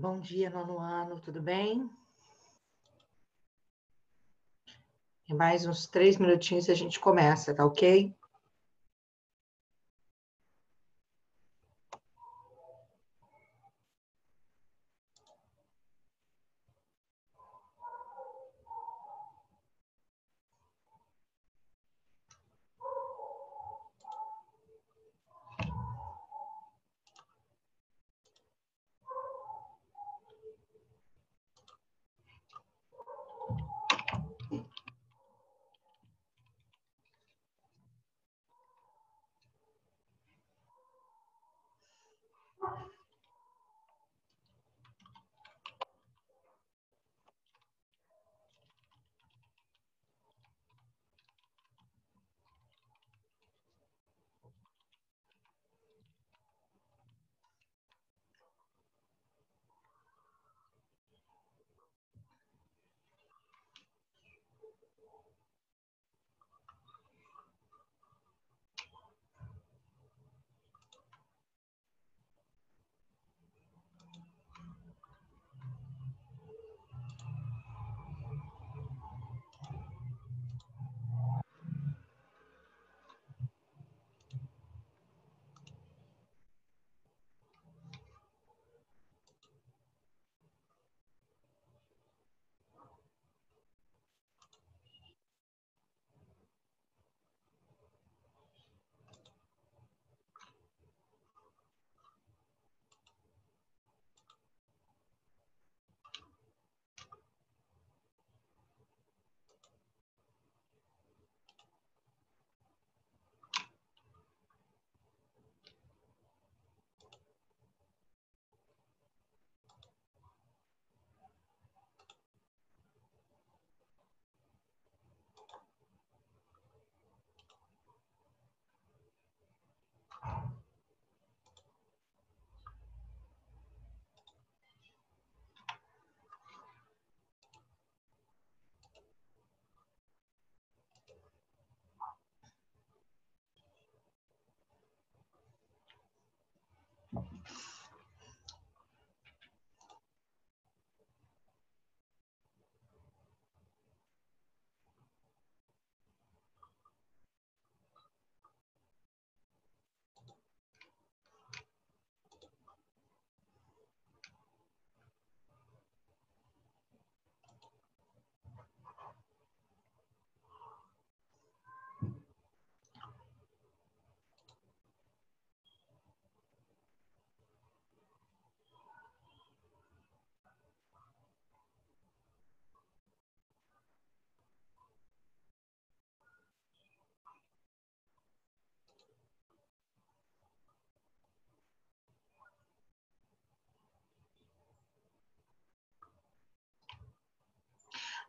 Bom dia, nono ano, tudo bem? Em mais uns 3 minutinhos a gente começa, tá ok?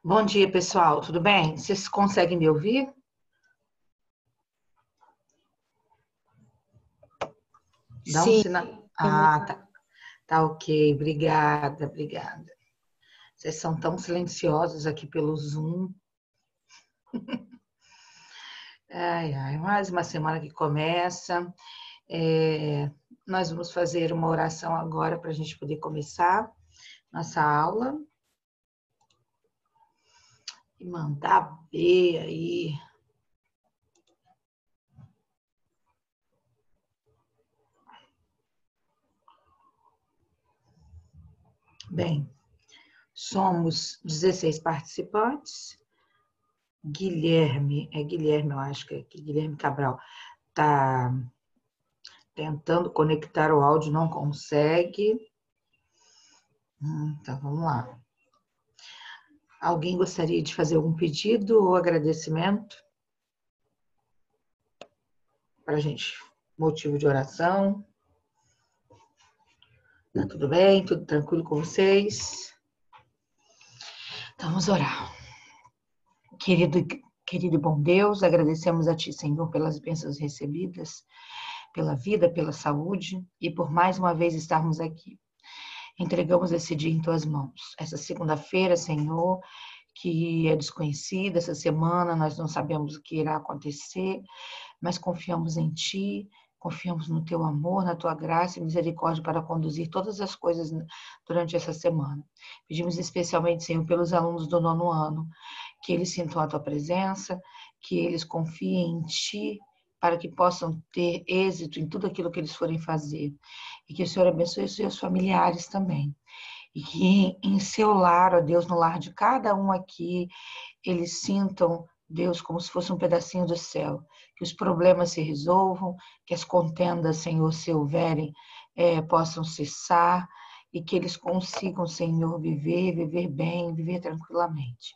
Bom dia, pessoal, tudo bem? Vocês conseguem me ouvir? Dá um Sim, sinal. sim. Tá ok, obrigada. Vocês são tão silenciosos aqui pelo Zoom. Ai, mais uma semana que começa. Nós vamos fazer uma oração agora para a gente poder começar nossa aula e mandar ver aí. Bem, somos 16 participantes. Guilherme, eu acho que é Guilherme Cabral, está tentando conectar o áudio, não consegue. Então, vamos lá. Alguém gostaria de fazer algum pedido ou agradecimento para a gente? Motivo de oração? Tá tudo bem? Tudo tranquilo com vocês? Então, vamos orar. Querido e bom Deus, agradecemos a Ti, Senhor, pelas bênçãos recebidas, pela vida, pela saúde e por mais uma vez estarmos aqui. Entregamos esse dia em Tuas mãos. Essa segunda-feira, Senhor, que é desconhecida, essa semana nós não sabemos o que irá acontecer, mas confiamos em Ti, Confiamos no teu amor, na tua graça e misericórdia para conduzir todas as coisas durante essa semana. Pedimos especialmente, Senhor, pelos alunos do 9º ano, que eles sintam a tua presença, que eles confiem em ti, para que possam ter êxito em tudo aquilo que eles forem fazer. E que o Senhor abençoe os seus familiares também. E que em seu lar, ó Deus, no lar de cada um aqui, eles sintam, Deus, como se fosse um pedacinho do céu. Que os problemas se resolvam, que as contendas, Senhor, se houverem, possam cessar e que eles consigam, Senhor, viver bem, viver tranquilamente.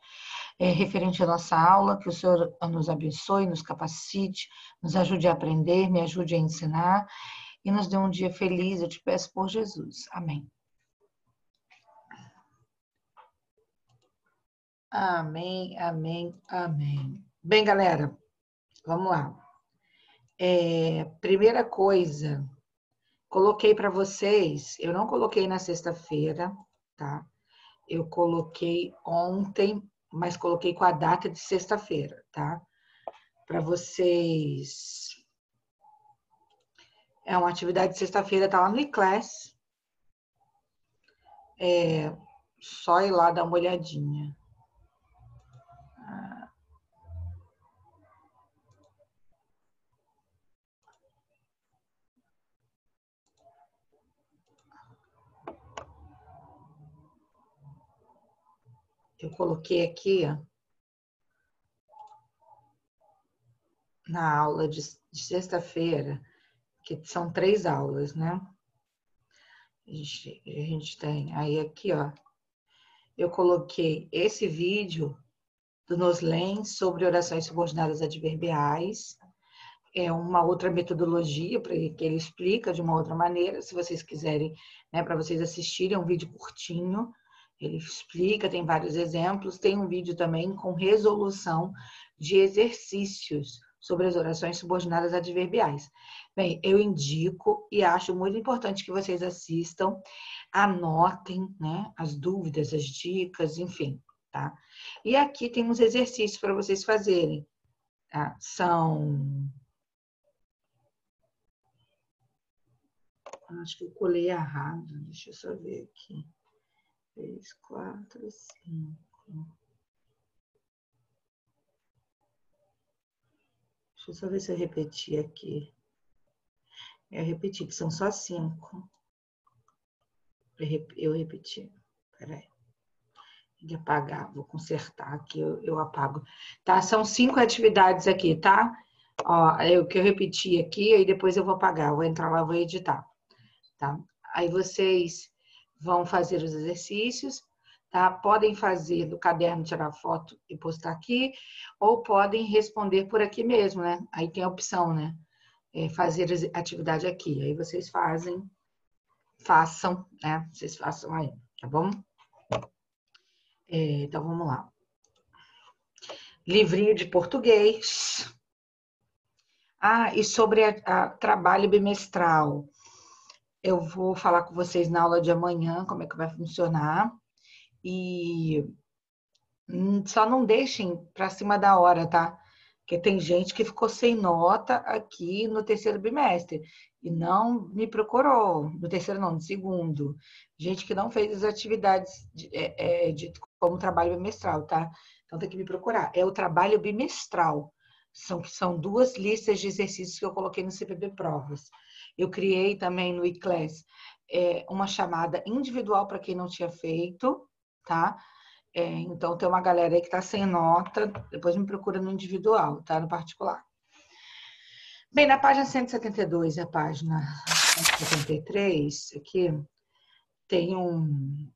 Referente à nossa aula, que o Senhor nos abençoe, nos capacite, nos ajude a aprender, me ajude a ensinar e nos dê um dia feliz, eu te peço por Jesus. Amém. Amém, amém, amém. Bem, galera, vamos lá. Primeira coisa, coloquei para vocês, eu não coloquei na sexta-feira, tá? Eu coloquei ontem, mas coloquei com a data de sexta-feira, tá? Para vocês. É uma atividade de sexta-feira, tá lá no eClass. Só ir lá dar uma olhadinha. Eu coloquei aqui, ó, na aula de sexta-feira, que são 3 aulas, né? A gente tem aí aqui, ó. Eu coloquei esse vídeo do Noslen sobre orações subordinadas adverbiais. É uma outra metodologia para que ele explica de uma outra maneira. Se vocês quiserem, né, para vocês assistirem, é um vídeo curtinho. Ele explica, tem vários exemplos. Tem um vídeo também com resolução de exercícios sobre as orações subordinadas adverbiais. Bem, eu indico e acho muito importante que vocês assistam, anotem, né, as dúvidas, as dicas, enfim, tá? E aqui tem uns exercícios para vocês fazerem. Tá? Acho que eu colei errado. Deixa eu só ver aqui. 3, 4, 5. Deixa eu só ver se eu repeti aqui. Eu repeti, que são só 5. Eu repeti. Peraí. Tem que apagar. Vou consertar aqui, eu apago. Tá? São 5 atividades aqui, tá? Ó, o que eu repeti aqui, aí depois eu vou apagar. Eu vou entrar lá, vou editar. Tá? Aí vocês vão fazer os exercícios, tá? Podem fazer do caderno, tirar foto e postar aqui, ou podem responder por aqui mesmo, né? Aí tem a opção, né? Fazer atividade aqui. Aí vocês façam, né? Vocês façam aí, tá bom? Então vamos lá. Livrinho de português. E sobre trabalho bimestral. Eu vou falar com vocês na aula de amanhã como é que vai funcionar. E só não deixem para cima da hora, tá? Porque tem gente que ficou sem nota aqui no 3º bimestre e não me procurou. No 3º não, no 2º. Gente que não fez as atividades como trabalho bimestral, tá? Então tem que me procurar. É o trabalho bimestral. São 2 listas de exercícios que eu coloquei no CPB Provas. Eu criei também no eClass uma chamada individual para quem não tinha feito, tá? Então, tem uma galera aí que está sem nota, depois me procura no individual, tá? No particular. Bem, na página 172 e a página 173, aqui, tem um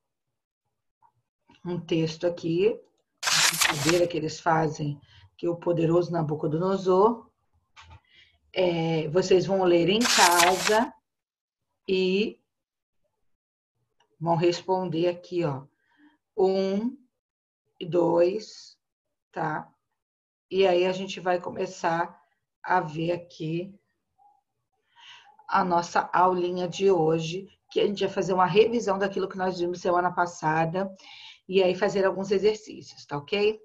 texto aqui, uma brincadeira que eles fazem, que o poderoso Nabucodonosor. Vocês vão ler em casa e vão responder aqui, ó. 1 e 2, tá? E aí a gente vai começar a ver aqui a nossa aulinha de hoje, que a gente vai fazer uma revisão daquilo que nós vimos semana passada e aí fazer alguns exercícios, tá ok?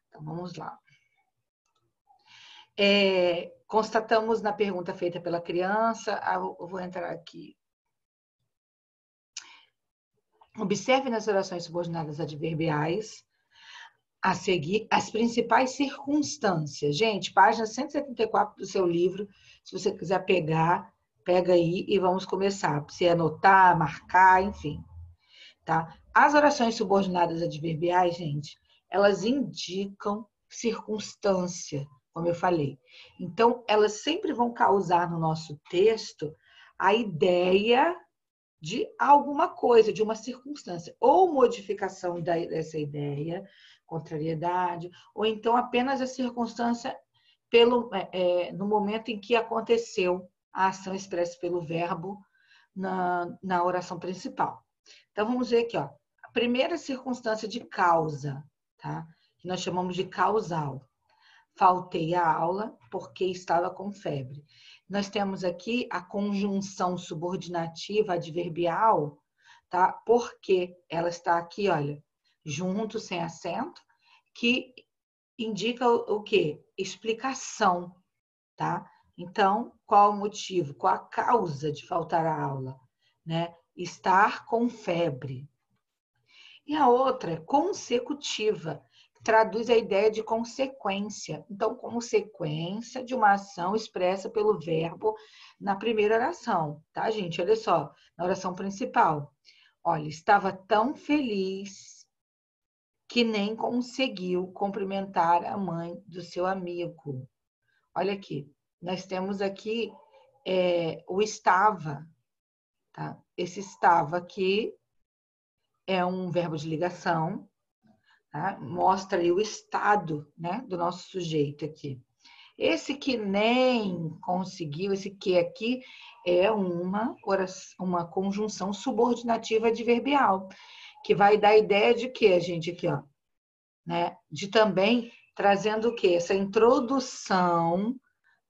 Então vamos lá. Constatamos na pergunta feita pela criança, eu vou entrar aqui. Observe nas orações subordinadas adverbiais a seguir as principais circunstâncias. Gente, página 174 do seu livro, se você quiser pegar, pega aí e vamos começar. Para você anotar, marcar, enfim. Tá? As orações subordinadas adverbiais, gente, elas indicam circunstância, como eu falei. Então, elas sempre vão causar no nosso texto a ideia de alguma coisa, de uma circunstância, ou modificação dessa ideia, contrariedade, ou então apenas a circunstância no momento em que aconteceu a ação expressa pelo verbo na oração principal. Então, vamos ver aqui, ó. A primeira circunstância de causa, tá? Que nós chamamos de causal. Faltei a aula porque estava com febre. Nós temos aqui a conjunção subordinativa adverbial, tá? Porque ela está aqui, olha, junto, sem acento, que indica o quê? Explicação, tá? Então, qual o motivo? Qual a causa de faltar a aula? Né? Estar com febre. E a outra é consecutiva, traduz a ideia de consequência. Então, consequência de uma ação expressa pelo verbo na primeira oração, tá, gente? Olha só, na oração principal. Olha, estava tão feliz que nem conseguiu cumprimentar a mãe do seu amigo. Olha aqui, nós temos aqui o estava, tá? Esse estava aqui é um verbo de ligação, tá? Mostra aí o estado, né, do nosso sujeito aqui. Esse que nem conseguiu, esse que aqui é uma conjunção subordinativa adverbial, que vai dar a ideia de que, gente, aqui, ó, né, de também trazendo o quê? Essa introdução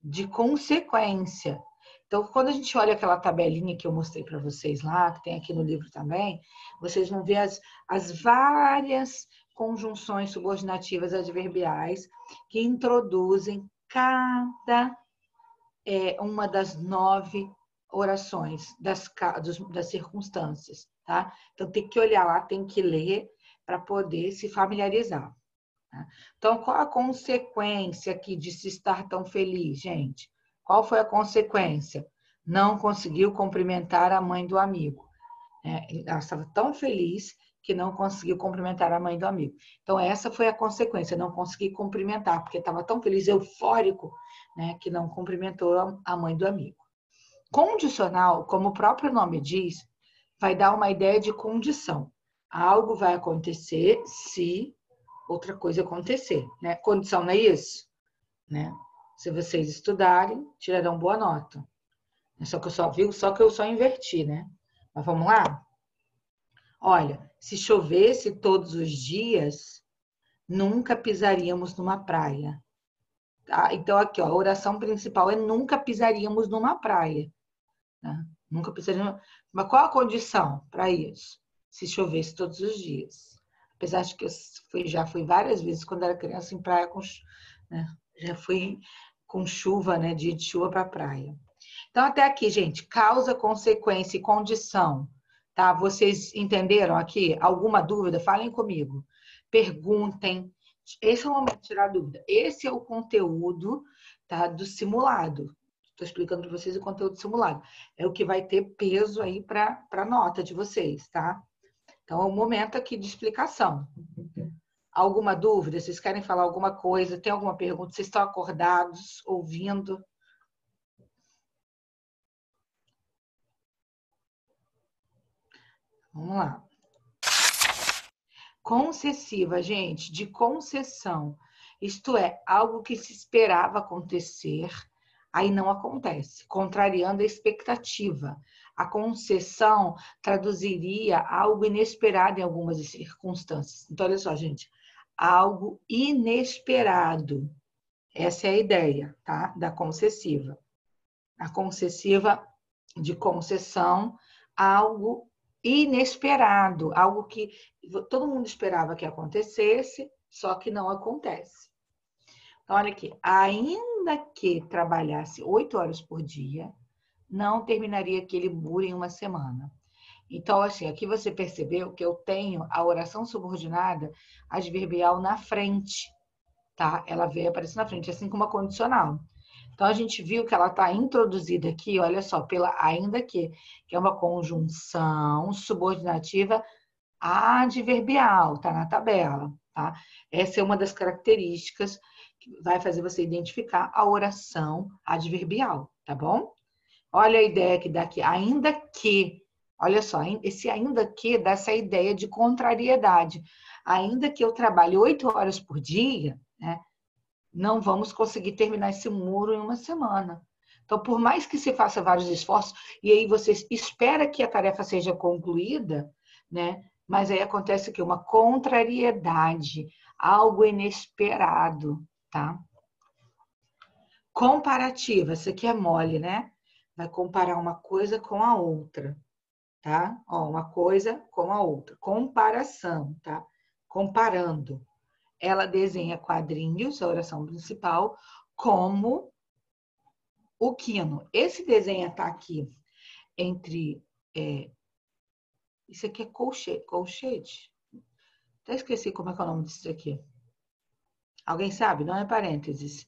de consequência. Então, quando a gente olha aquela tabelinha que eu mostrei para vocês lá, que tem aqui no livro também, vocês vão ver as várias conjunções subordinativas adverbiais que introduzem cada uma das 9 orações das circunstâncias, tá? Então, tem que olhar lá, tem que ler para poder se familiarizar. Tá? Então, qual a consequência aqui de se estar tão feliz, gente? Qual foi a consequência? Não conseguiu cumprimentar a mãe do amigo. Ela estava tão feliz que não conseguiu cumprimentar a mãe do amigo. Então, essa foi a consequência, não consegui cumprimentar, porque estava tão feliz, eufórico, né, que não cumprimentou a mãe do amigo. Condicional, como o próprio nome diz, vai dar uma ideia de condição. Algo vai acontecer se outra coisa acontecer, né? Condição não é isso, né? Se vocês estudarem, tirarão boa nota. Só que eu só inverti, né? Mas vamos lá? Olha, se chovesse todos os dias, nunca pisaríamos numa praia. Tá? Então, aqui, ó, a oração principal é nunca pisaríamos numa praia. Né? Nunca pisaríamos. Mas qual a condição para isso? Se chovesse todos os dias. Apesar de que eu já fui várias vezes quando era criança em praia, né? Já fui com chuva, né? Dia de chuva para praia. Então, até aqui, gente, causa, consequência e condição. Tá? Vocês entenderam aqui? Alguma dúvida? Falem comigo. Perguntem. Esse é o momento de tirar dúvida. Esse é o conteúdo, tá, do simulado. Estou explicando para vocês o conteúdo simulado. É o que vai ter peso aí para a nota de vocês, tá? Então, é o momento aqui de explicação. Alguma dúvida? Vocês querem falar alguma coisa? Tem alguma pergunta? Vocês estão acordados, ouvindo? Vamos lá. Concessiva, gente, de concessão. Isto é, algo que se esperava acontecer, aí não acontece, contrariando a expectativa. A concessão traduziria algo inesperado em algumas circunstâncias. Então, olha só, gente, algo inesperado. Essa é a ideia, tá? Da concessiva. A concessiva de concessão, algo inesperado, algo que todo mundo esperava que acontecesse, só que não acontece. Então, olha aqui. Ainda que trabalhasse 8 horas por dia, não terminaria aquele muro em uma semana. Então, assim, aqui você percebeu que eu tenho a oração subordinada adverbial na frente, tá? Ela veio aparecer na frente, assim como a condicional. Então, a gente viu que ela está introduzida aqui, olha só, pela ainda que é uma conjunção subordinativa adverbial, tá na tabela, tá? Essa é uma das características que vai fazer você identificar a oração adverbial, tá bom? Olha a ideia que dá aqui, ainda que, olha só, esse ainda que dá essa ideia de contrariedade. Ainda que eu trabalhe 8 horas por dia, né, não vamos conseguir terminar esse muro em uma semana. Então, por mais que se faça vários esforços, e aí você espera que a tarefa seja concluída, né, mas aí acontece que uma contrariedade, algo inesperado, tá? Comparativa, isso aqui é mole, né? Vai comparar uma coisa com a outra, tá? Ó, uma coisa com a outra. Comparação, tá? Comparando. Ela desenha quadrinhos, a oração principal, como o quino. Esse desenho tá aqui entre... isso aqui é colchete. Até esqueci como é que é o nome disso aqui. Alguém sabe? Não é parênteses.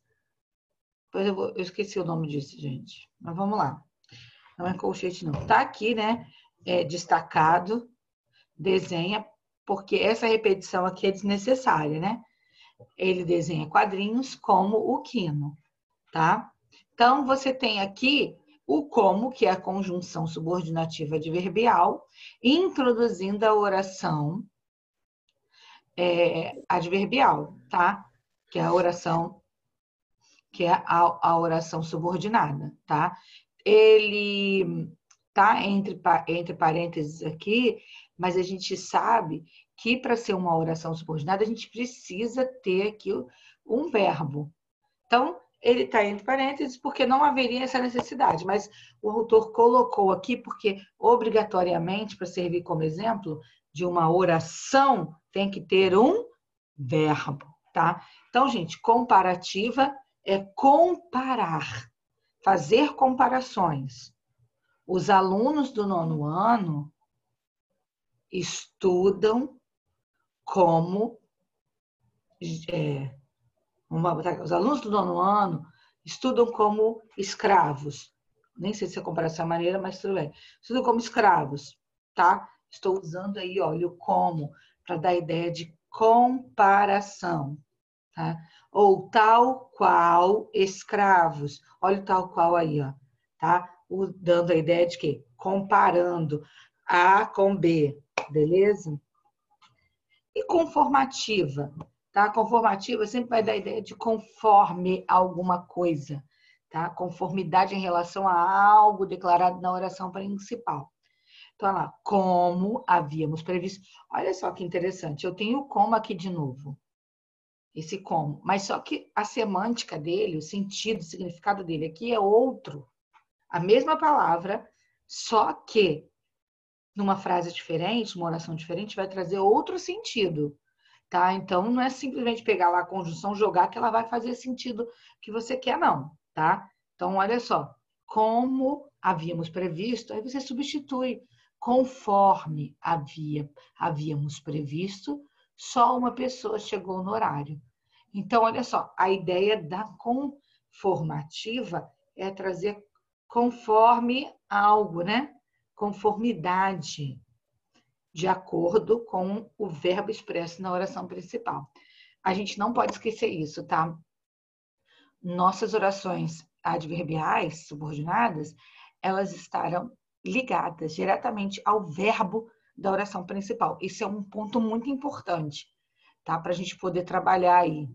Pois eu esqueci o nome disso, gente. Mas vamos lá. Não é colchete, não. Tá aqui, né? Destacado, desenha, porque essa repetição aqui é desnecessária, né? Ele desenha quadrinhos como o quino, tá? Então, você tem aqui o como, que é a conjunção subordinativa adverbial, introduzindo a oração adverbial, tá? Que é a oração, que é a oração subordinada, tá? Ele tá entre parênteses aqui, mas a gente sabe que para ser uma oração subordinada, a gente precisa ter aqui um verbo. Então, ele está entre parênteses porque não haveria essa necessidade, mas o autor colocou aqui porque, obrigatoriamente, para servir como exemplo de uma oração, tem que ter um verbo, tá? Então, gente, comparativa é comparar, fazer comparações. Os alunos do 9º ano estudam como... os alunos do 9º ano estudam como escravos. Nem sei se é comparação maneira, mas tudo bem. Estudam como escravos, tá? Estou usando aí, olha, o como, para dar ideia de comparação, tá? Ou tal qual escravos. Olha o tal qual aí, ó, tá? Dando a ideia de quê? Comparando A com B, beleza? E conformativa, tá? Conformativa sempre vai dar a ideia de conforme alguma coisa, tá? Conformidade em relação a algo declarado na oração principal. Então, olha lá, como havíamos previsto. Olha só que interessante, eu tenho como aqui de novo. Esse como, mas só que a semântica dele, o sentido, o significado dele aqui é outro. A mesma palavra, só que numa frase diferente, uma oração diferente, vai trazer outro sentido, tá? Então, não é simplesmente pegar lá a conjunção, jogar, que ela vai fazer sentido que você quer, não, tá? Então, olha só, como havíamos previsto, aí você substitui conforme havíamos previsto, só uma pessoa chegou no horário. Então, olha só, a ideia da conformativa é trazer conforme algo, né? Conformidade, de acordo com o verbo expresso na oração principal. A gente não pode esquecer isso, tá? Nossas orações adverbiais subordinadas, elas estarão ligadas diretamente ao verbo da oração principal. Isso é um ponto muito importante, tá? Para a gente poder trabalhar aí.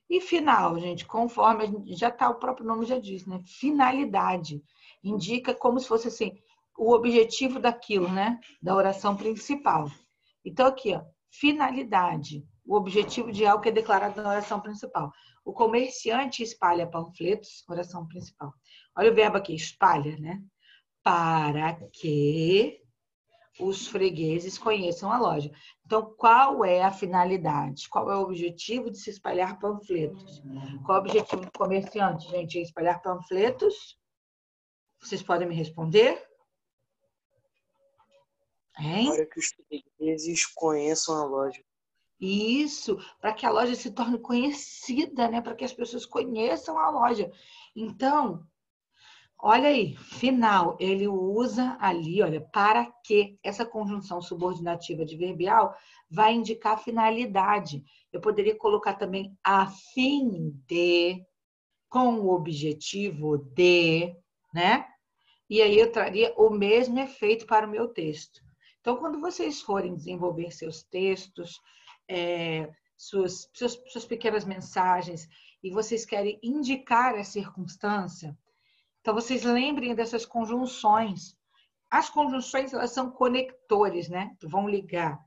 E final, gente, conforme já tá, o próprio nome já diz, né? Finalidade. Indica como se fosse assim, o objetivo daquilo, né? Da oração principal. Então, aqui, ó, finalidade, o objetivo de algo que é declarado na oração principal. O comerciante espalha panfletos, oração principal. Olha o verbo aqui, espalha, né? Para que os fregueses conheçam a loja. Então, qual é a finalidade? Qual é o objetivo de se espalhar panfletos? Qual é o objetivo do comerciante, gente? É espalhar panfletos? Vocês podem me responder? Hein? Para que os fregueses conheçam a loja. Isso, para que a loja se torne conhecida, né? Para que as pessoas conheçam a loja. Então, olha aí, final, ele usa ali, olha, para que essa conjunção subordinativa adverbial vai indicar finalidade. Eu poderia colocar também a fim de, com o objetivo de, né? E aí eu traria o mesmo efeito para o meu texto. Então, quando vocês forem desenvolver seus textos, suas pequenas mensagens, e vocês querem indicar a circunstância, então vocês lembrem dessas conjunções. As conjunções, elas são conectores, né? Que vão ligar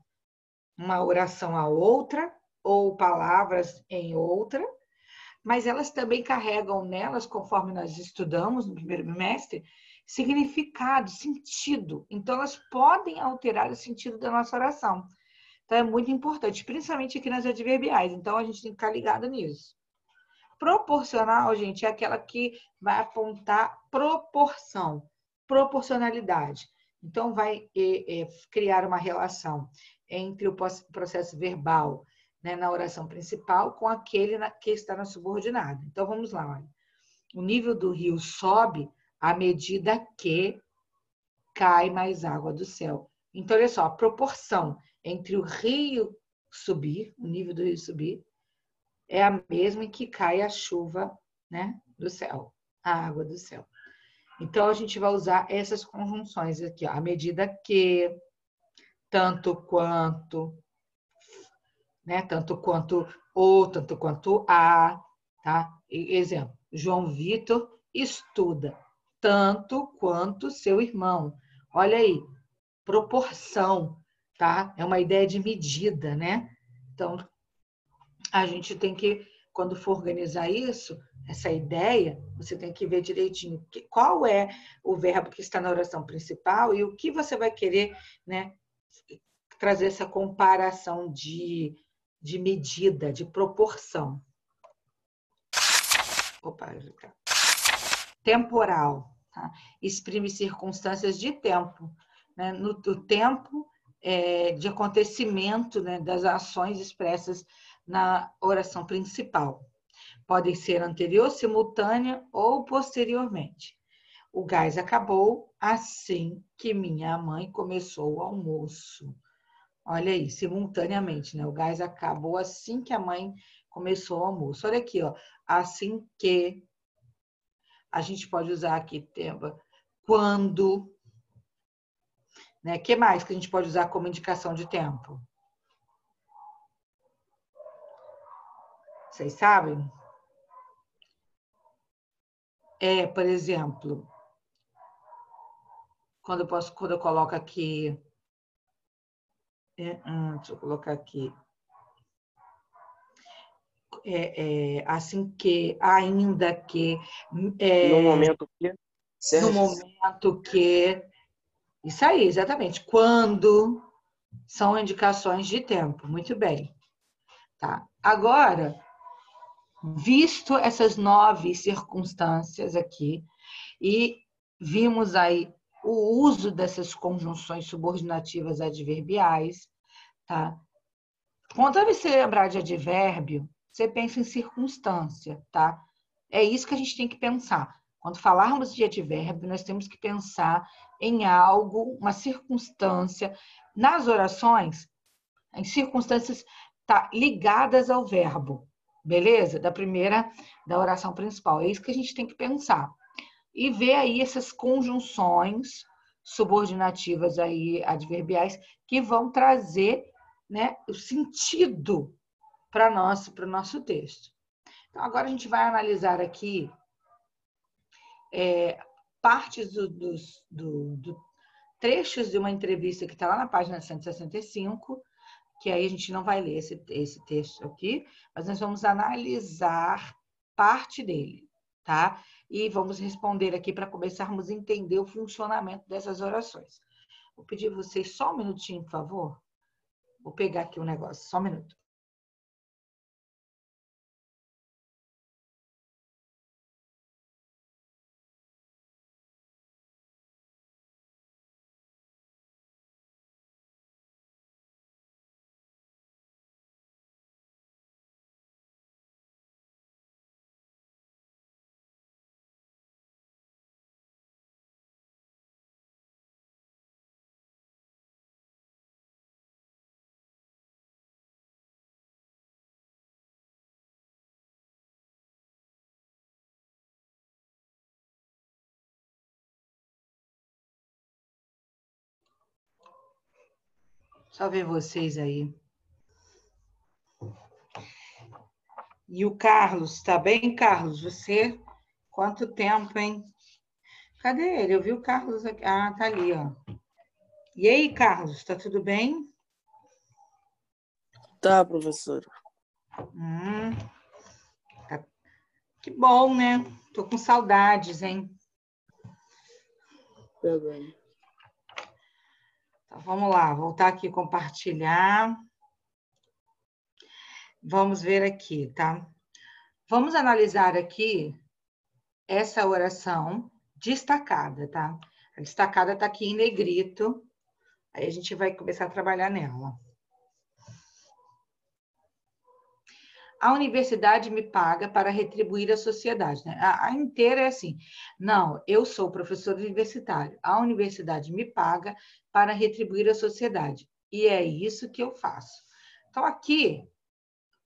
uma oração a outra, ou palavras em outra, mas elas também carregam nelas, conforme nós estudamos no primeiro bimestre, significado, sentido. Então, elas podem alterar o sentido da nossa oração. Então, é muito importante, principalmente aqui nas adverbiais. Então, a gente tem que ficar ligado nisso. Proporcional, gente, é aquela que vai apontar proporção, proporcionalidade. Então, vai criar uma relação entre o processo verbal, né, na oração principal com aquele que está na subordinada. Então, vamos lá. Olha. O nível do rio sobe à medida que cai mais água do céu. Então, olha só, a proporção entre o rio subir, o nível do rio subir, é a mesma em que cai a chuva, né, do céu, a água do céu. Então, a gente vai usar essas conjunções aqui, ó, à medida que, tanto quanto, né, tanto quanto o, tanto quanto a, tá? Exemplo, João Vitor estuda tanto quanto seu irmão. Olha aí, proporção, tá? É uma ideia de medida, né? Então, a gente tem que, quando for organizar isso, essa ideia, você tem que ver direitinho qual é o verbo que está na oração principal e o que você vai querer, né, trazer essa comparação de medida, de proporção. Opa, temporal, tá? Exprime circunstâncias de tempo, né? No tempo de acontecimento, né, das ações expressas na oração principal. Podem ser anterior, simultânea ou posteriormente. O gás acabou assim que minha mãe começou o almoço. Olha aí, simultaneamente, né? O gás acabou assim que a mãe começou o almoço. Olha aqui, ó. Assim que a gente pode usar aqui tempo quando, né? Que mais que a gente pode usar como indicação de tempo? Vocês sabem? Por exemplo, quando eu coloco aqui, deixa eu colocar aqui, assim que, ainda que, No momento que no momento que, isso aí, exatamente, quando são indicações de tempo, muito bem, tá? Agora, visto essas 9 circunstâncias aqui, e vimos aí o uso dessas conjunções subordinativas adverbiais, tá? Quando você lembrar de advérbio, você pensa em circunstância, tá? É isso que a gente tem que pensar. Quando falarmos de advérbio, nós temos que pensar em algo, uma circunstância. Nas orações, em circunstâncias ligadas ao verbo, beleza? Da oração principal. É isso que a gente tem que pensar. E ver aí essas conjunções subordinativas aí, adverbiais, que vão trazer, né, o sentido para o nosso texto. Então, agora a gente vai analisar aqui partes do trechos de uma entrevista que está lá na página 165, que aí a gente não vai ler esse texto aqui, mas nós vamos analisar parte dele, tá? E vamos responder aqui para começarmos a entender o funcionamento dessas orações. Vou pedir a vocês só um minutinho, por favor. Vou pegar aqui o negócio, só um minuto. Só ver vocês aí. E o Carlos, tá bem, Carlos? Você? Quanto tempo, hein? Cadê ele? Eu vi o Carlos aqui. Ah, tá ali, ó. E aí, Carlos, tá tudo bem? Tá, professora. Tá. Que bom, né? Tô com saudades, hein? Tá bem. Então, vamos lá, voltar aqui compartilhar. Vamos ver aqui, tá? Vamos analisar aqui essa oração destacada, tá? A destacada tá aqui em negrito. Aí a gente vai começar a trabalhar nela. A universidade me paga para retribuir à sociedade, né? A inteira é assim. Não, eu sou professor universitário. A universidade me paga para retribuir à sociedade. E é isso que eu faço. Então, aqui,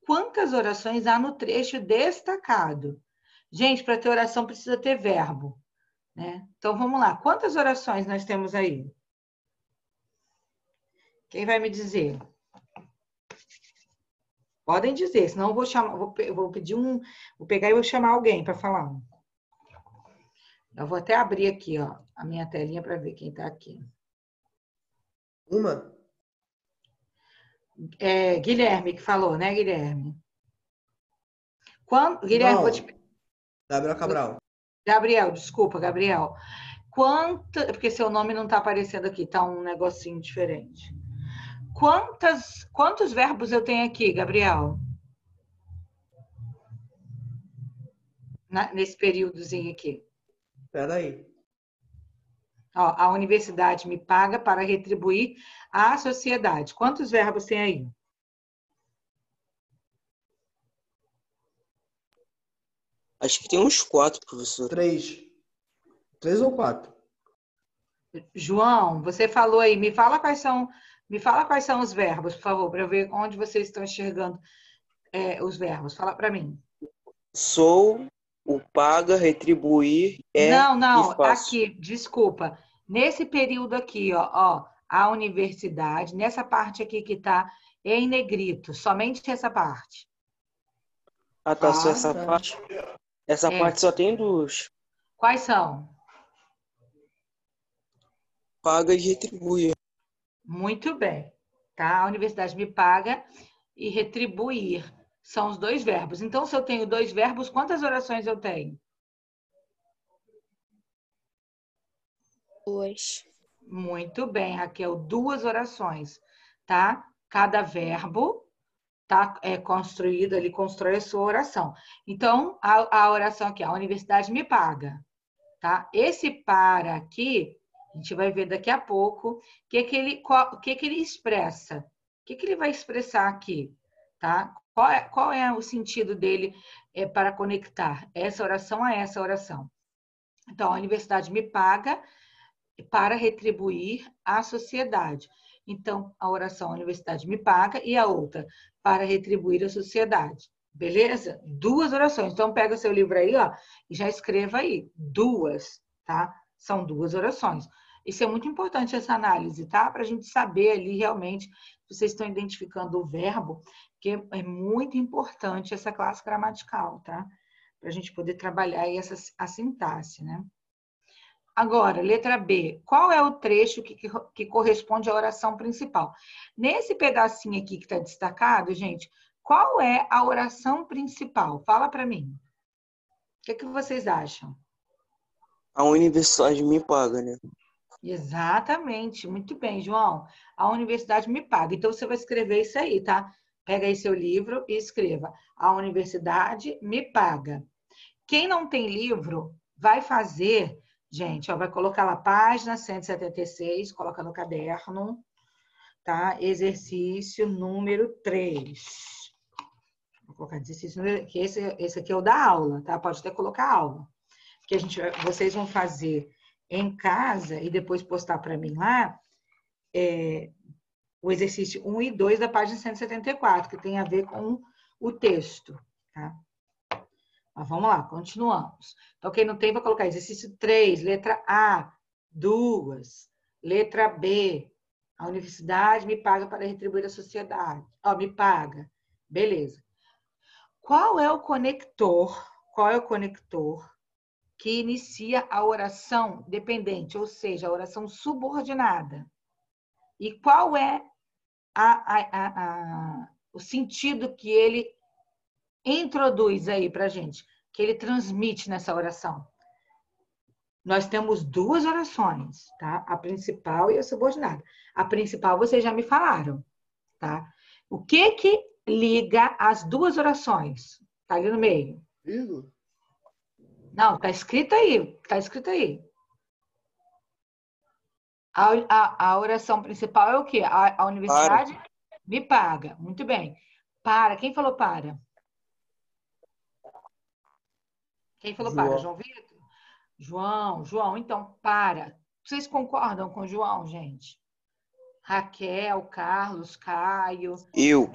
quantas orações há no trecho destacado? Gente, para ter oração precisa ter verbo, né? Então, vamos lá. Quantas orações nós temos aí? Quem vai me dizer? Podem dizer, senão eu vou chamar, vou pedir vou pegar e vou chamar alguém para falar. Eu vou até abrir aqui, ó, a minha telinha para ver quem está aqui. Uma? É, Guilherme que falou, né, Guilherme? Guilherme, Não. vou te... Gabriel Cabral. Gabriel, desculpa, Gabriel. Porque seu nome não está aparecendo aqui, tá um negocinho diferente. Quantos verbos eu tenho aqui, Gabriel? Nesse períodozinho aqui. Espera aí. Ó, a universidade me paga para retribuir à sociedade. Quantos verbos tem aí? Acho que tem uns 4, professor. 3. 3 ou 4? João, você falou aí, me fala quais são os verbos, por favor, para eu ver onde vocês estão enxergando os verbos. Fala para mim. Sou, o paga, retribuir, Não, e faço. aqui, desculpa. Nesse período aqui, ó, a universidade, nessa parte aqui que está em negrito, somente essa parte. Ah, tá, só essa parte. Essa parte só tem 2. Quais são? Paga e retribui. Muito bem, tá? A universidade me paga e retribuir. São os 2 verbos. Então, se eu tenho 2 verbos, quantas orações eu tenho? 2. Muito bem, Raquel, 2 orações, tá? Cada verbo tá construído, ele constrói a sua oração. Então, a oração aqui, a universidade me paga, tá? Esse para aqui, a gente vai ver daqui a pouco o que ele expressa. O que ele vai expressar aqui, tá? Qual é o sentido dele para conectar essa oração a essa oração? Então, a universidade me paga para retribuir à sociedade. Então, a oração a universidade me paga e a outra para retribuir à sociedade. Beleza? 2 orações. Então, pega seu livro aí, ó, e já escreva aí. 2, tá? São 2 orações. Isso é muito importante, essa análise, tá? Para a gente saber ali realmente se vocês estão identificando o verbo, que é muito importante essa classe gramatical, tá? Para a gente poder trabalhar aí a sintaxe, né? Agora, letra B. Qual é o trecho que corresponde à oração principal? Nesse pedacinho aqui que está destacado, gente, qual é a oração principal? Fala para mim. O que vocês acham? A universidade me paga, né? Exatamente, muito bem, João. A universidade me paga. Então você vai escrever isso aí, tá? Pega aí seu livro e escreva: a universidade me paga. Quem não tem livro, vai fazer, gente, ó, vai colocar lá página 176, coloca no caderno, tá? Exercício número 3. Vou colocar exercício número, que esse aqui é o da aula, tá? Pode até colocar aula. Que vocês vão fazer em casa e depois postar para mim lá, o exercício 1 e 2 da página 174, que tem a ver com o texto, tá? Mas vamos lá, continuamos. Então, quem não tem, vai colocar exercício 3, letra A, 2, letra B. A universidade me paga para retribuir a sociedade. Ó, me paga. Beleza. Qual é o conector que inicia a oração dependente, ou seja, a oração subordinada? E qual é o sentido que ele introduz aí para a gente, que ele transmite nessa oração? Nós temos duas orações, tá? A principal e a subordinada. A principal vocês já me falaram, tá? O que liga as duas orações? Tá ali no meio. Vírgula? Não, tá escrito aí. Tá escrito aí. A oração principal é o quê? A universidade me paga. Muito bem. Para. Quem falou para? Quem falou para? João Vitor? João, então, para. Vocês concordam com o João, gente? Raquel, Carlos, Caio. Eu.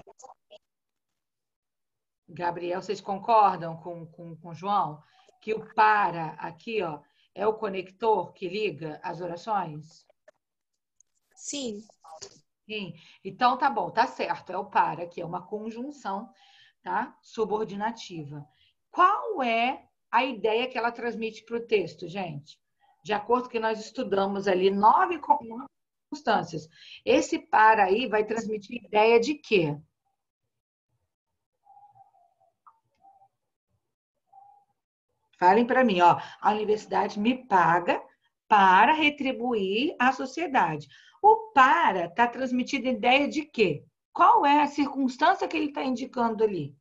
Gabriel, vocês concordam com o João? Que o para aqui, ó, é o conector que liga as orações? Sim. Sim. Então, tá bom, tá certo. É o para, que é uma conjunção, tá? Subordinativa. Qual é a ideia que ela transmite para o texto, gente? De acordo com que nós estudamos ali, 9 circunstâncias. Esse para aí vai transmitir ideia de quê? Falem para mim, ó. A universidade me paga para retribuir à sociedade. O para está transmitindo ideia de quê? Qual é a circunstância que ele está indicando ali?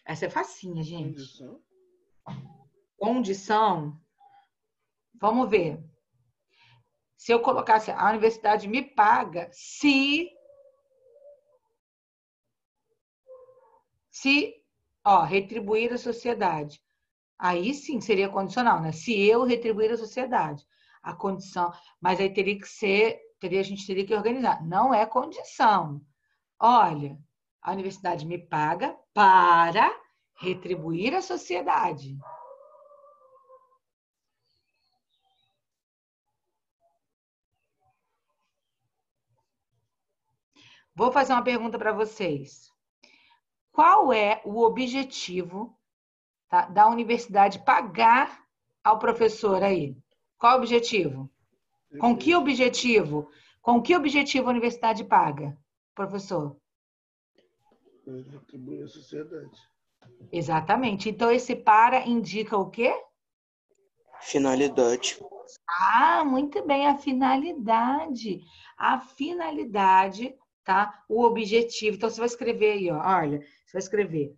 Essa é facinha, gente. Condição. Vamos ver. Se eu colocasse a universidade me paga se, retribuir a sociedade. Aí sim seria condicional, né? Se eu retribuir a sociedade. A condição, mas aí teria que ser, a gente teria que organizar. Não é condição. Olha, a universidade me paga para retribuir a sociedade. Vou fazer uma pergunta para vocês. Qual é o objetivo, tá, da universidade pagar ao professor aí? Qual é o objetivo? Com que objetivo? Com que objetivo a universidade paga, professor? Retribuir a sociedade. Exatamente. Então, esse para indica o quê? Finalidade. Ah, muito bem, a finalidade. A finalidade, tá? O objetivo. Então, você vai escrever aí, ó. Olha, você vai escrever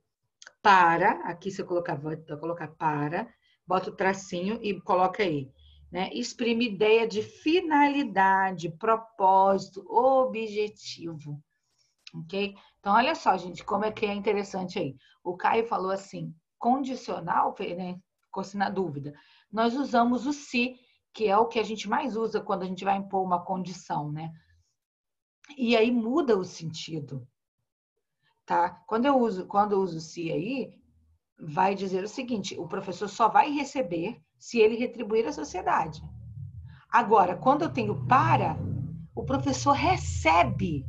para, aqui você vai colocar para, bota o tracinho e coloca aí, né? Exprime ideia de finalidade, propósito, objetivo. Ok? Então, olha só, gente, como é que é interessante aí. O Caio falou assim, condicional, né? Ficou-se na dúvida. Nós usamos o se, que é o que a gente mais usa quando a gente vai impor uma condição, né? E aí muda o sentido, tá? Quando eu uso se aí, vai dizer o seguinte, o professor só vai receber se ele retribuir à sociedade. Agora, quando eu tenho para, o professor recebe,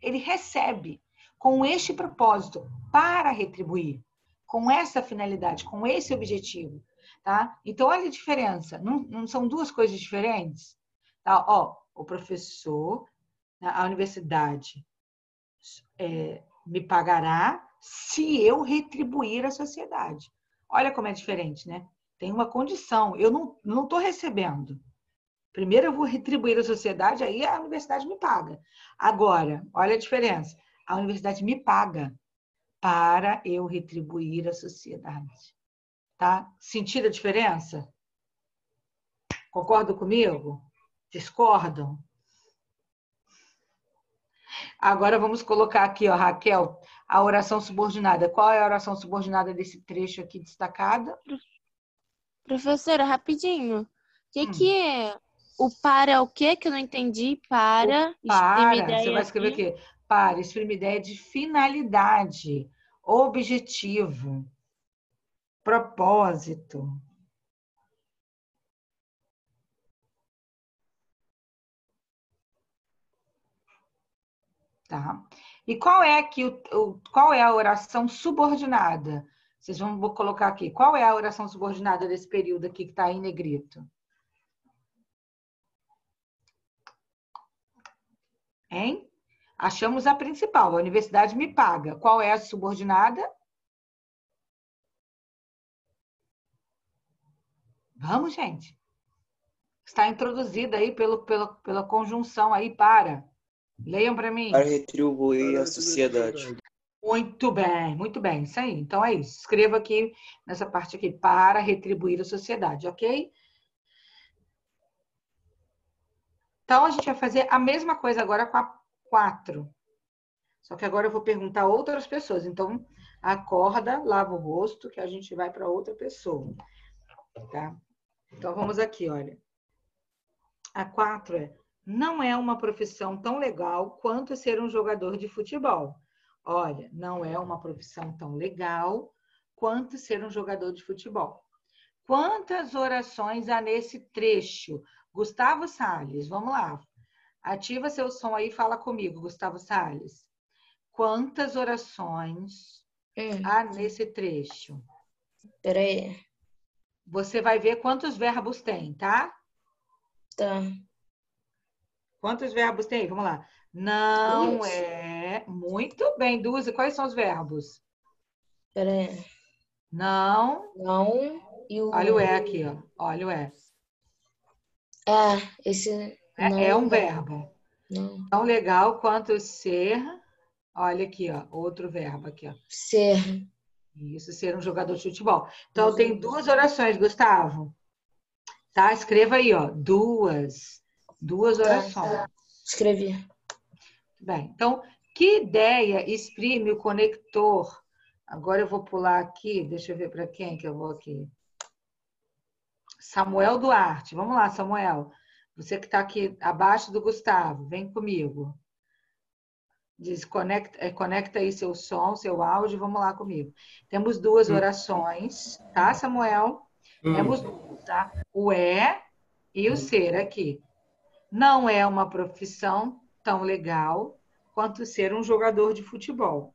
ele recebe com este propósito, para retribuir, com essa finalidade, com esse objetivo, tá? Então, olha a diferença, não são duas coisas diferentes? Tá? Ó, o professor, a universidade me pagará se eu retribuir à sociedade. Olha como é diferente, né? Tem uma condição. Eu não estou recebendo. Primeiro eu vou retribuir à sociedade, aí a universidade me paga. Agora, olha a diferença. A universidade me paga para eu retribuir à sociedade. Tá? Sentiram a diferença? Concordam comigo? Discordam? Agora vamos colocar aqui, ó, Raquel, a oração subordinada. Qual é a oração subordinada desse trecho aqui destacada? Professora, rapidinho. O que é? O para é o quê? Que eu não entendi. Para, exprime Para, você vai ideia escrever de... aqui. Para, exprime ideia de finalidade, objetivo, propósito. Tá? E qual é aqui qual é a oração subordinada? Vou colocar aqui. Qual é a oração subordinada desse período aqui que está em negrito? Hein? Achamos a principal. A universidade me paga. Qual é a subordinada? Vamos, gente. Está introduzida aí pela conjunção aí para. Leiam para mim. Para retribuir à sociedade. Muito bem, isso aí. Então é isso. Escreva aqui nessa parte aqui, para retribuir à sociedade, ok? Então a gente vai fazer a mesma coisa agora com a 4. Só que agora eu vou perguntar a outras pessoas. Então, acorda, lava o rosto, que a gente vai para outra pessoa. Tá? Então vamos aqui, olha. A 4 é: não é uma profissão tão legal quanto ser um jogador de futebol. Olha, não é uma profissão tão legal quanto ser um jogador de futebol. Quantas orações há nesse trecho? Gustavo Salles, vamos lá. Ativa seu som aí e fala comigo, Gustavo Salles. Quantas orações há nesse trecho? Peraí. Você vai ver quantos verbos tem, tá? Tá. Quantos verbos tem? Vamos lá. Não é. Muito bem, Duzi. Quais são os verbos? Peraí. Não. Não. E o... Olha o é aqui, ó. Olha o é. Esse... É um verbo. Não. Tão legal quanto ser. Olha aqui, ó. Outro verbo aqui, ó. Ser. Isso, ser um jogador de futebol. Então, tem 2 orações, Gustavo. Tá? Escreva aí, ó. 2 orações. Tá. Escrevi. Bem, então, que ideia exprime o conector? Agora eu vou pular aqui, deixa eu ver para quem que eu vou aqui. Samuel Duarte. Vamos lá, Samuel. Você que está aqui abaixo do Gustavo, vem comigo. Diz, conecta aí seu som, seu áudio, vamos lá comigo. Temos 2 orações, tá, Samuel? Temos 2, tá? O é e o ser aqui. Não é uma profissão tão legal quanto ser um jogador de futebol.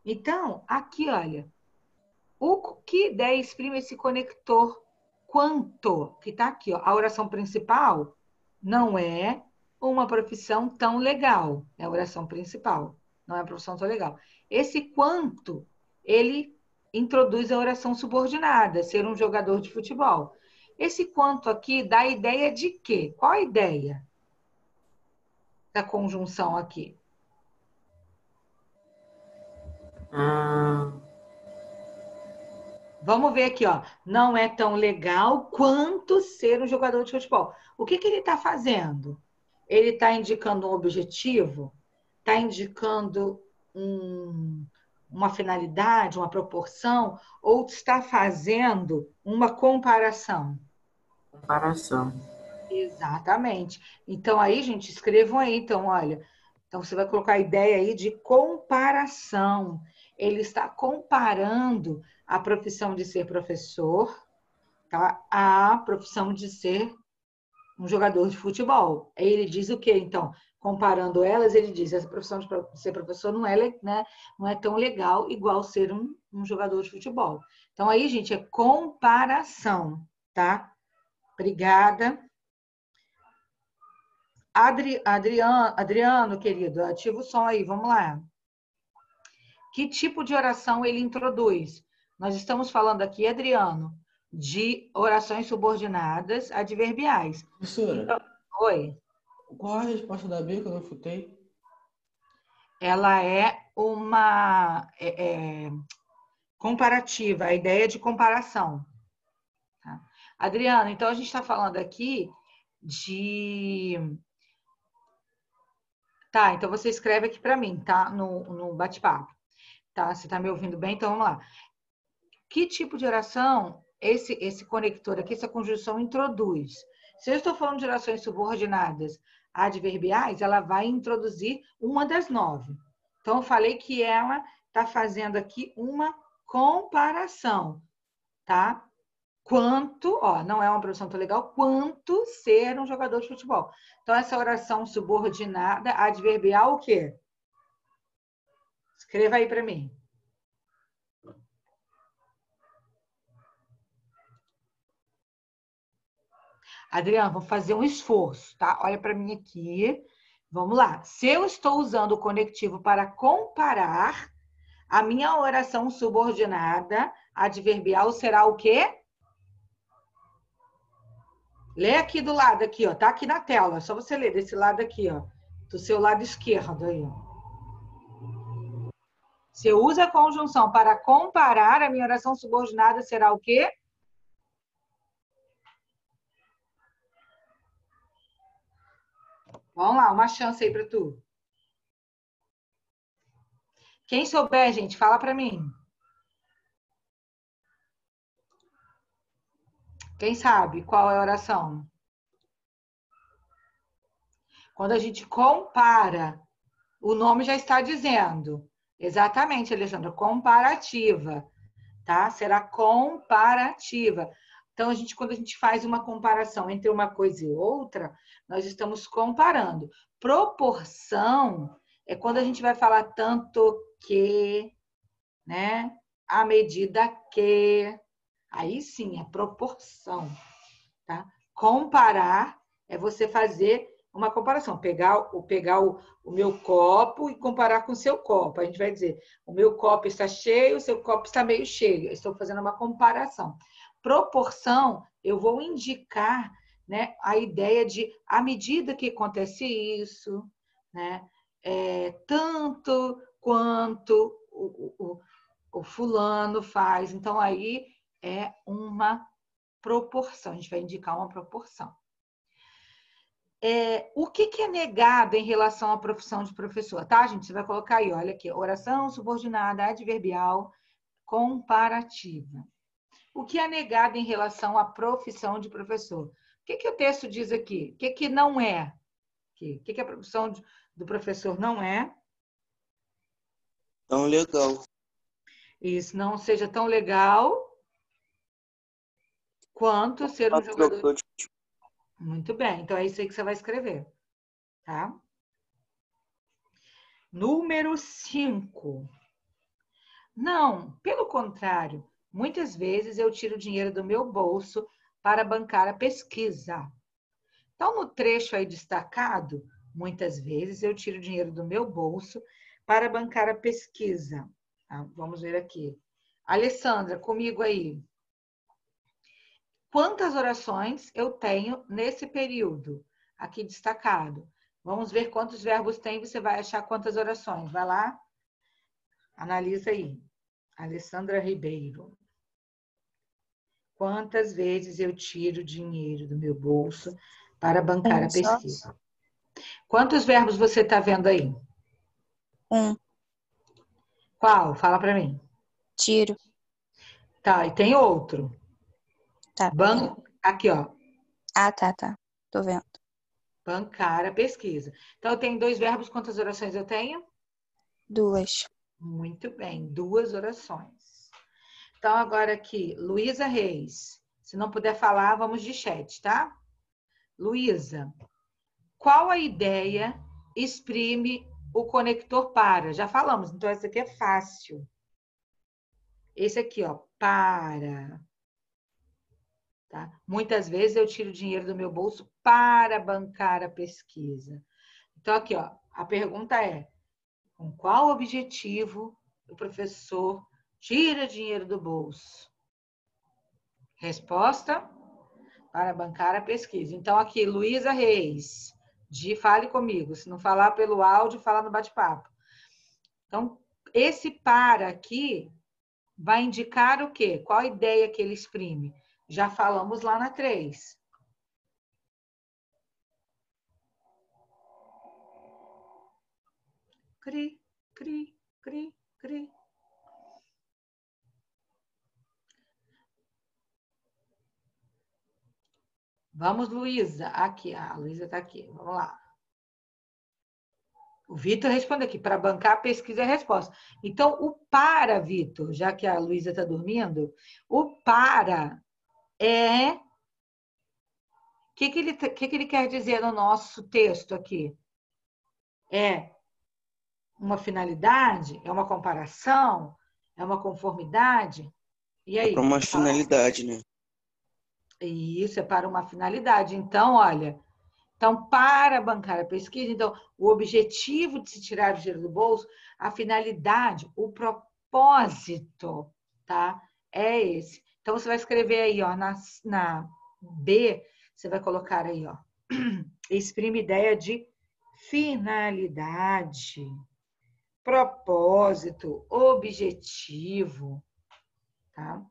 Então, aqui, olha, o que ideia exprime esse conector quanto, que está aqui, ó, a oração principal não é uma profissão tão legal, é a oração principal, não é uma profissão tão legal. Esse quanto, ele introduz a oração subordinada, ser um jogador de futebol. Esse quanto aqui dá a ideia de quê? Qual a ideia da conjunção aqui? Vamos ver aqui, ó. Não é tão legal quanto ser um jogador de futebol. O que ele está fazendo? Ele está indicando um objetivo? Está indicando uma finalidade, uma proporção? Ou está fazendo uma comparação? Comparação. Exatamente. Então, aí, gente, escrevam aí. Então, olha. Então, você vai colocar a ideia aí de comparação. Ele está comparando a profissão de ser professor, tá? A profissão de ser um jogador de futebol. Aí ele diz o quê, então? Comparando elas, ele diz, essa profissão de ser professor não é, né, não é tão legal igual ser um jogador de futebol. Então, aí, gente, é comparação, tá? Obrigada. Adriano, querido, ativa o som aí, vamos lá. Que tipo de oração ele introduz? Nós estamos falando aqui, Adriano, de orações subordinadas adverbiais. Professora, Então, oi. qual a resposta da B que eu não chutei? Ela é uma comparativa, a ideia de comparação. Tá? Adriano, então a gente está falando aqui de... Tá, então você escreve aqui para mim, tá? No bate-papo. Tá? Você está me ouvindo bem? Então vamos lá. Que tipo de oração esse conector aqui, essa conjunção introduz? Se eu estou falando de orações subordinadas adverbiais, ela vai introduzir uma das 9. Então, eu falei que ela está fazendo aqui uma comparação, tá? Quanto, ó, não é uma profissão tão legal, quanto ser um jogador de futebol. Então, essa oração subordinada adverbial, o quê? Escreva aí para mim. Adriana, vamos fazer um esforço, tá? Olha para mim aqui. Vamos lá. Se eu estou usando o conectivo para comparar, a minha oração subordinada adverbial será o quê? Lê aqui do lado, aqui, ó. Tá aqui na tela. É só você ler desse lado aqui, ó. Do seu lado esquerdo aí, ó. Se eu uso a conjunção para comparar, a minha oração subordinada será o quê? Vamos lá, uma chance aí para tu. Quem souber, gente, fala para mim. Quem sabe qual é a oração? Quando a gente compara, o nome já está dizendo. Exatamente, Alexandra, comparativa, tá? Será comparativa. Então, quando a gente faz uma comparação entre uma coisa e outra, nós estamos comparando. Proporção é quando a gente vai falar tanto que, né? À medida que. Aí sim, é proporção, tá? Comparar é você fazer uma comparação, pegar o meu copo e comparar com o seu copo. A gente vai dizer, o meu copo está cheio, o seu copo está meio cheio. Eu estou fazendo uma comparação. Proporção, eu vou indicar, né, a ideia de, à medida que acontece isso, né, tanto quanto o fulano faz. Então, aí é uma proporção. A gente vai indicar uma proporção. O que é negado em relação à profissão de professor? Tá, gente? Você vai colocar aí, olha aqui, oração subordinada adverbial comparativa. O que é negado em relação à profissão de professor? O que o texto diz aqui? O que não é? O que a profissão do professor não é? Tão legal. Isso, não seja tão legal quanto ser um jogador. Muito bem, então é isso aí que você vai escrever, tá? Número 5. Não, pelo contrário, muitas vezes eu tiro dinheiro do meu bolso para bancar a pesquisa. Então, no trecho aí destacado, muitas vezes eu tiro dinheiro do meu bolso para bancar a pesquisa. Tá? Vamos ver aqui. Alessandra, comigo aí. Quantas orações eu tenho nesse período? Aqui destacado. Vamos ver quantos verbos tem, você vai achar quantas orações. Vai lá, analisa aí. Alessandra Ribeiro. Quantas vezes eu tiro dinheiro do meu bolso para bancar a pesquisa? Quantos verbos você está vendo aí? Qual? Fala para mim. Tiro. Tá, e tem outro. Tá. Aqui, ó. Ah, tá. Tô vendo. Bancar a pesquisa. Então, eu tenho 2 verbos. Quantas orações eu tenho? 2. Muito bem, 2 orações. Então, agora aqui, Luísa Reis. Se não puder falar, vamos de chat, tá? Luísa, qual a ideia exprime o conector para? Já falamos, então esse aqui é fácil. Esse aqui, ó, para. Tá? Muitas vezes eu tiro dinheiro do meu bolso para bancar a pesquisa. Então, aqui, ó, a pergunta é: com qual objetivo o professor Tira dinheiro do bolso. Resposta: para bancar a pesquisa. Então, aqui, Luísa Reis, fale comigo. Se não falar pelo áudio, fala no bate-papo. Então, esse para aqui vai indicar o quê? Qual a ideia que ele exprime? Já falamos lá na 3. Cri, cri, cri, cri. Vamos, Luísa. Aqui, a Luísa está aqui. Vamos lá. O Vitor responde aqui, para bancar a pesquisa e a resposta. Então, o para, Vitor, já que a Luísa está dormindo, o para é... O que ele quer dizer no nosso texto aqui? É uma finalidade? É uma comparação? É uma conformidade? E aí? É para uma finalidade, né? Isso, é para uma finalidade. Então, olha, para bancar a pesquisa, então, o objetivo de se tirar o dinheiro do bolso, a finalidade, o propósito, tá? É esse. Então, você vai escrever aí, ó, na B, você vai colocar aí, ó, exprime ideia de finalidade, propósito, objetivo, tá?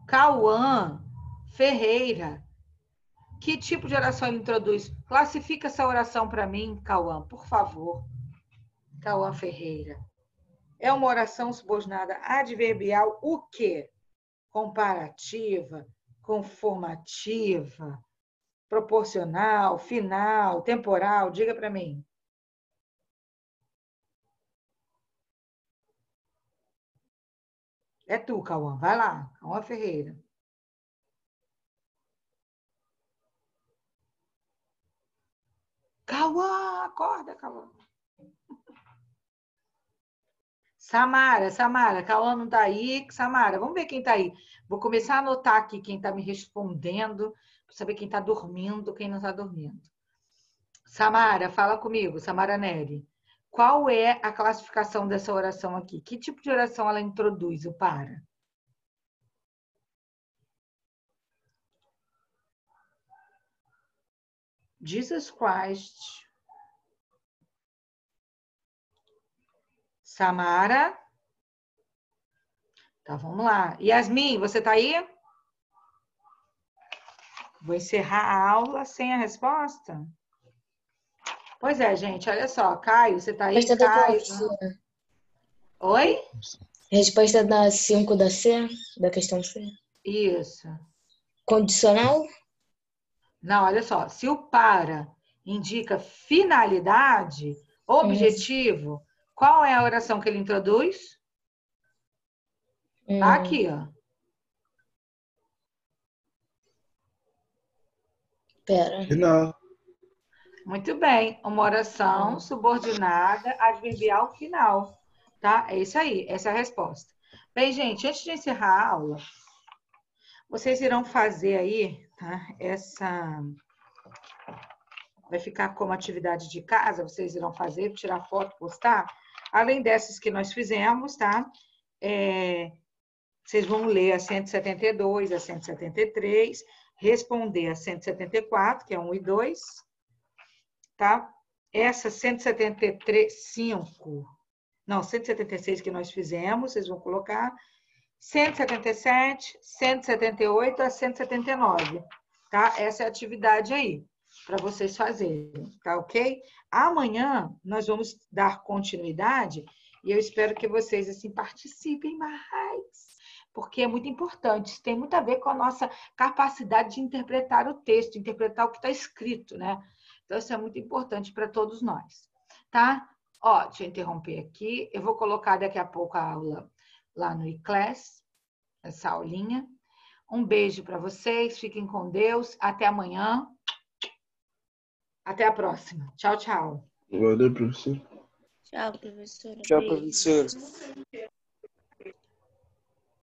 Cauã Ferreira. Que tipo de oração ele introduz? Classifica essa oração para mim, Cauã, por favor. Cauã Ferreira. É uma oração subordinada adverbial o quê? Comparativa, conformativa, proporcional, final, temporal? Diga para mim. É tu, Cauã. Vai lá. Cauã Ferreira. Cauã, acorda, Cauã. Samara, Cauã não está aí. Samara, vamos ver quem está aí. Vou começar a anotar aqui quem está me respondendo, para saber quem está dormindo, quem não está dormindo. Samara, fala comigo, Samara Neri. Qual é a classificação dessa oração aqui? Que tipo de oração ela introduz, o para? Jesus Christ. Samara. Tá, vamos lá. Yasmin, você tá aí? Vou encerrar a aula sem a resposta? Pois é, gente, olha só. Caio, você tá aí? Resposta da Caio. professora. Oi? Resposta da 5 da C, da questão C. Isso. Condicional? Não, olha só. Se o para indica finalidade, objetivo, qual é a oração que ele introduz? Tá aqui, ó. Pera. Final. Muito bem. Uma oração subordinada adverbial final. Tá? É isso aí. Essa é a resposta. Bem, gente, antes de encerrar a aula, vocês irão fazer aí, tá? Essa... Vai ficar como atividade de casa, vocês irão fazer, tirar foto, postar. Além dessas que nós fizemos, tá? Vocês vão ler a 172, a 173, responder a 174, que é 1 e 2, tá? Essa 176 que nós fizemos, vocês vão colocar 177, 178 a 179, tá? Essa é a atividade aí, para vocês fazerem, tá ok? Amanhã nós vamos dar continuidade e eu espero que vocês, assim, participem mais, porque é muito importante, isso tem muito a ver com a nossa capacidade de interpretar o texto, interpretar o que está escrito, né? Então, isso é muito importante para todos nós, tá? Ó, deixa eu interromper aqui, eu vou colocar daqui a pouco a aula lá no iClass, essa aulinha. Um beijo para vocês, fiquem com Deus, até amanhã. Até a próxima. Tchau, tchau. Valeu, professor. Tchau, professora. Tchau, Beijo. professor.